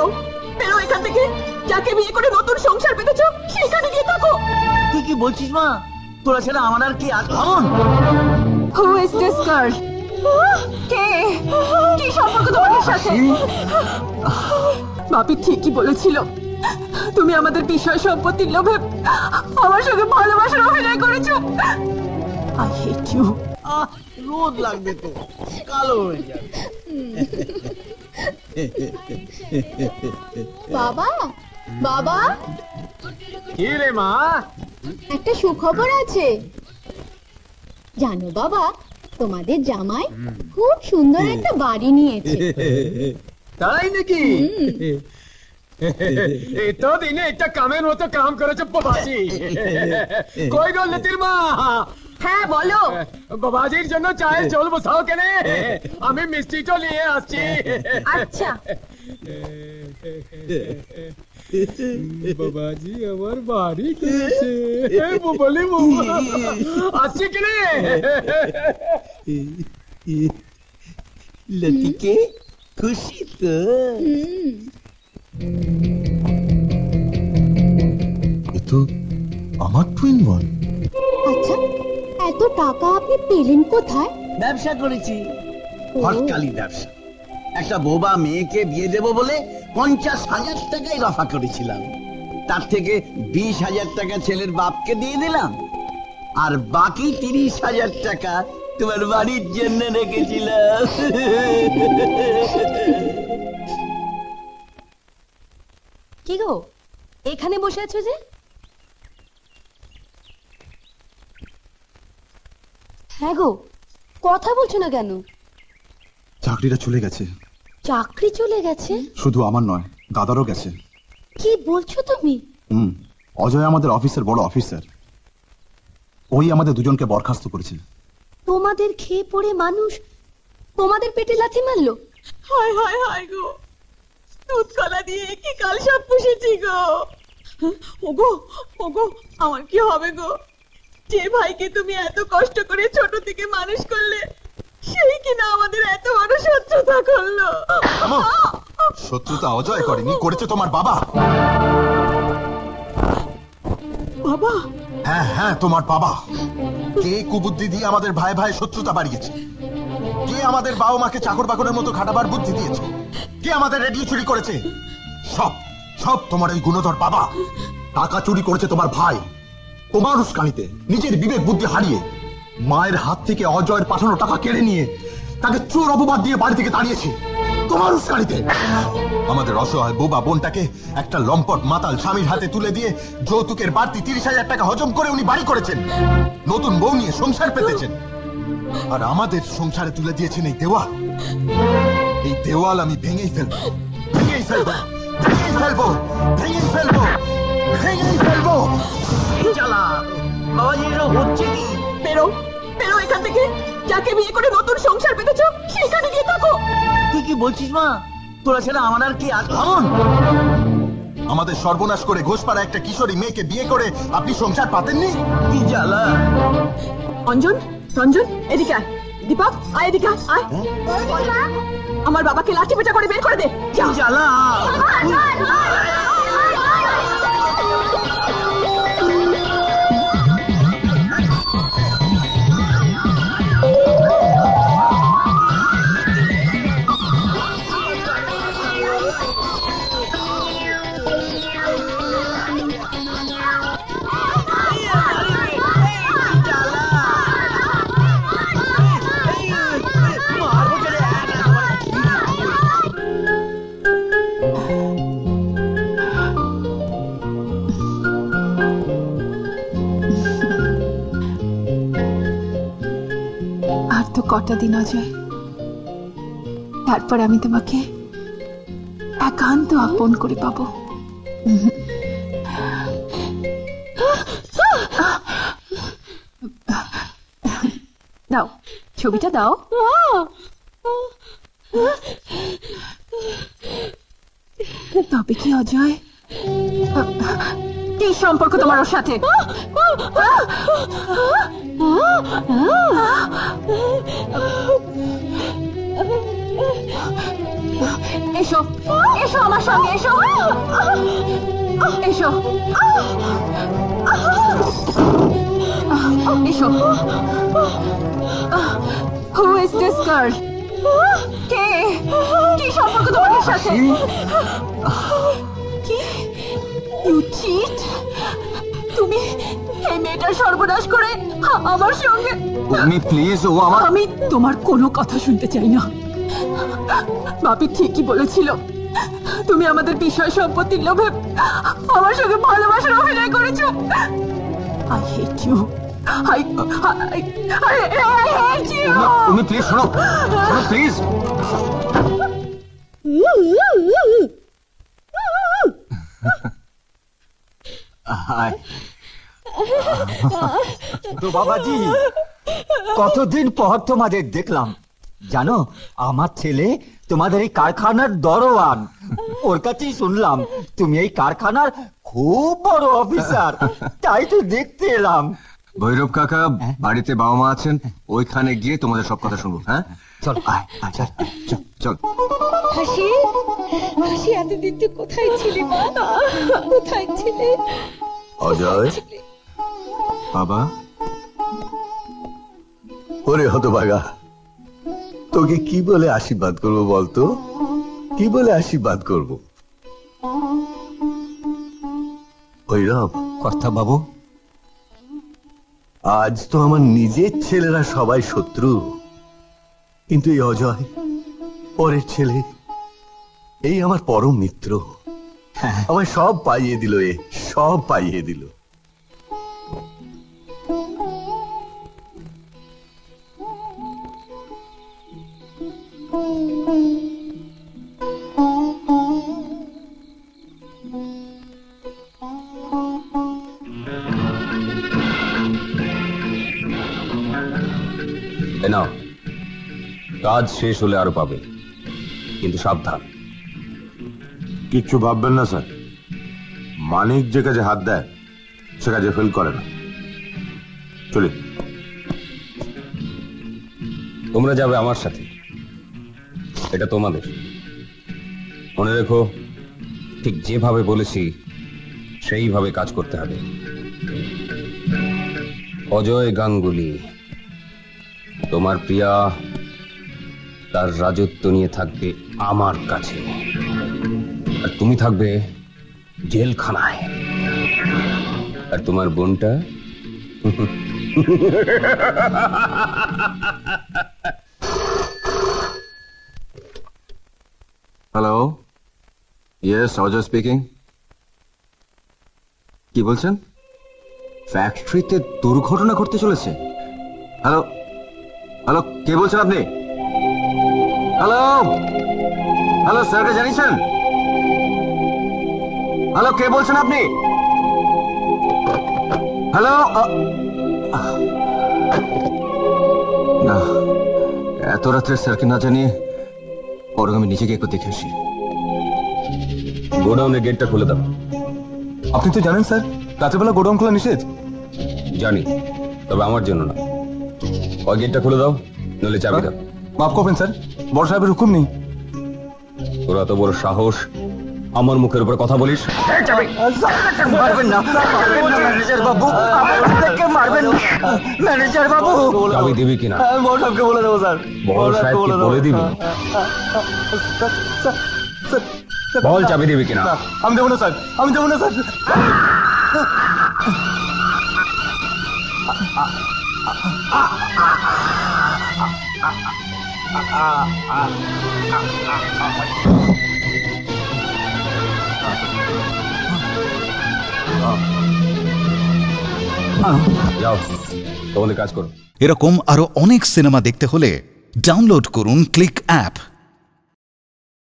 বেরো বেরো এখান থেকে। যাকে বিয়ে করে নতুন সংসার পেতেছো সেখানে গিয়ে থাকো। তুই কি বলছিস মা? তোরা ছেড়ে আমার আর কি আছে? Who is this girl? কে? কি সম্পর্ক তোমাদের সাথে? বাপি ঠিকই বলেছিল, তুমি আমাদের বিষয় সম্পত্তির লোভে আমার সঙ্গে ভালোবাসার অভিনয় করেছো। I hate you. রোদ লাগবে তো, কালো হয়ে যাবে। বাবা বাবা, কি রে মা? একটা সুখবর আছে জানো বাবা, তোমাদের জামাই খুব সুন্দর একটা বাড়ি নিয়েছে। তাই নাকি? এতো দিনে একটা কামের মতো কাম করেছো বাবাজি। কই গো লতির মা? হ্যাঁ বলো। বাবাজির জন্য চায়ের জল বসাও কেনে, আমি মিষ্টিটা নিয়ে আসছি। আচ্ছা। বাবাজি আমার বাড়ি কিনেছে, বলে আসছি কেনে। লতিকে খুশি তো? এ তো আমার টুইন বোন। আচ্ছা, এত টাকা আপনি পেলেন কোথায়? ব্যবসা করেছি, হটকালি ব্যবসা। একটা বোবা মেয়েকে বিয়ে দেব বলে 50,000 টাকায় রফা করেছিলাম। তার থেকে 20,000 টাকা ছেলের বাপকে দিয়ে দিলাম, আর বাকি 30,000 টাকা তোমার বাড়ির জন্য রেখেছিলাম। কি গো এখানে বসে আছো যে? হ্যাঁ গো, কথা বলছো না কেন? চাকরিটা চলে গেছে। চাকরি চলে গেছে? শুধু আমার নয়, দাদারও গেছে। কি বলছো তুমি? অজয় আমাদের অফিসের বড় অফিসার, ওই আমাদের দুজনকে বরখাস্ত করেছে। তোমাদের খেয়ে পড়ে মানুষ তোমাদের পেটে লাথি মারলো? হায় হায় হায় গো, দুধ কলা দিয়ে কি কাল সব পুষেছি গো। ওগো ওগো, আমার কি হবে গো? যে ভাইকে তুমি এত কষ্ট করে ছোট থেকে মানুষ করলে, সেই কিনা আমাদের এত বড় শত্রুতা করলো। শত্রুতা অজয় করেনি, করেছে তোমার বাবা। বাবা? হ্যাঁ হ্যাঁ, তোমার বাবা। কে কুবুদ্ধি দিয়ে আমাদের ভাই ভাই শত্রুতা বাড়িয়েছে? কে আমাদের বাবা মাকে চাকর বাকরের মতো খাটাবার বুদ্ধি দিয়েছে? কে আমাদের রেডিও চুরি করেছে? সব সব তোমার এই গুণধর বাবা। টাকা চুরি করেছে তোমার ভাই, তোমার উস্কানিতে নিজের বিবেক বুদ্ধি হারিয়ে মায়ের হাত থেকে অজয়ের পাঠানো টাকা কেড়ে নিয়ে তাকে চোর অপবাদ দিয়ে বাড়ি থেকে তাড়িয়েছে তোমার উস্কানিতে। আমাদের অসহায় বোবা বোনটাকে একটা লম্পট মাতাল স্বামীর হাতে তুলে দিয়ে যৌতুকের বাড়তি 30,000 টাকা হজম করে উনি বাড়ি করেছেন, নতুন বউ নিয়ে সংসার পেতেছেন। আর আমাদের সংসারে তুলে দিয়েছেন এই দেওয়াল। এই দেওয়াল আমি ভেঙেই ফেলবো, ভেঙেই ফেলবো, ভেঙেই ফেলবো, ভেঙেই ফেলবো, ভেঙেই ফেলবো। চালা বাবাজি, হচ্ছে কি? বেরো বেরো এখান থেকে। যাকে বিয়ে করে নতুন সংসার পেতেছো সেখানে গিয়ে থাকো। তুই কি বলছিস মা? তোরা ছেড়ে আমার আর কি আছে? আমাদের সর্বনাশ করে ঘোষপাড়া একটা কিশোরী মেয়েকে বিয়ে করে আপনি সংসার পাতেননি? কি জ্বালা। অঞ্জন, রঞ্জন, এদিকে আয়। দীপক, আয় এদিকে আয়। আমার বাবাকে লাঠি পেটা করে বের করে দে। কি জ্বালা। কটা দিন অজয়, তারপর আমি তোমাকে একান্ত আপন করে পাবো। দাও ছবিটা দাও। তবে কি অজয়, কি সম্পর্ক তোমার ওর সাথে? এসো এসো আমার সঙ্গে এসো এসো এসো হু ইজ দিস গার্ল কে কি সম্পর্ক তোমাদের সাথে কি ইউ চিট তুমি এই মেয়েটার সর্বনাশ করে আমার সঙ্গে তুমি প্লিজ ও আমার আমি তোমার কোনো কথা শুনতে চাই না বাপি ঠিকই বলেছিল তুমি আমাদের বিষয় সম্পত্তির লোভে আমার সঙ্গে ভালোবাসার অভিনয় করেছো I hate you I hate you তুমি প্লিজ শোনো প্লিজ তো বাবাজি কতদিন পর তোমাদের দেখলাম জানো আমার ছেলে তোমাদের এই কারখানার দরওয়ান ওর কাছেই শুনলাম তুমি এই কারখানার খুব বড় অফিসার তাই তো দেখতে এলাম ভৈরব কাকা বাড়িতে বাবা মা আছেন ওইখানে গিয়ে তোমাদের সব কথা শুনবো হ্যাঁ চল চল চল হাসি হাসি এতদিন তুই কোথায় ছিলি কোথায় ছিলে অজয় বাবা ওরে হতভাগা তোকে কি বলে আশীর্বাদ করবো বলতো কি বলে আশীর্বাদ করব ভৈরব কর্তা বাবু আজ তো আমার নিজের ছেলেরা সবাই শত্রু কিন্তু এই অজয় পরের ছেলে এই আমার পরম মিত্র আমায় সব পাইয়ে দিল সব পাইয়ে দিল নাও কাজ শেষ হলে আরো পাবে কিন্তু সাবধান কিচ্ছু ভাববেন না স্যার মানিক যে কাজে হাত দেয় সে কাজে ফেল করে না চলি তোমরা যাবে আমার সাথে এটা তোমাদের মনে রেখো ঠিক যেভাবে বলেছি সেইভাবে কাজ করতে হবে অজয় গাঙ্গুলি তোমার প্রিয়া তার রাজত্ব নিয়ে থাকবে আমার কাছে আর তুমি থাকবে জেলখানায় আর তোমার বোনটা হ্যালো ইয়েস অজয় স্পিকিং কি বলছেন ফ্যাক্টরিতে দুর্ঘটনা ঘটতে চলেছে হ্যালো হ্যালো কে বলছেন আপনি হ্যালো হ্যালো স্যারকে জানিয়েছেন হ্যালো কে বলছেন আপনি হ্যালো না এত রাত্রে স্যারকে না জানিয়ে বরং আমি নিজেকে একটু দেখে আসি গোডাউনের গেটটা খুলে দাও আপনি তো জানেন স্যার রাতের বেলা গোডাউন খোলা নিষেধ জানি তবে আমার জন্য না ওই গেটটা খুলে দাও নইলে চাবি দাও মাফ করবেন স্যার বড় সাহেবের হুকুম নেই তোরা তো বড় সাহস আমার মুখের উপর কথা বলিস মারবেন না ম্যানেজার বাবু আমাদেরকে মারবেন না ম্যানেজার বাবু চাবি দিবি কিনা বড় সাহেবকে বলে দেবো স্যার বড় সাহেবকে বলে দিবি বল চাবি দিবি কিনা আমি দেবো না স্যার আমি দেবো না স্যার যাও তোমাদের কাজ করো এরকম আরো অনেক সিনেমা দেখতে হলে ডাউনলোড করুন ক্লিক অ্যাপ।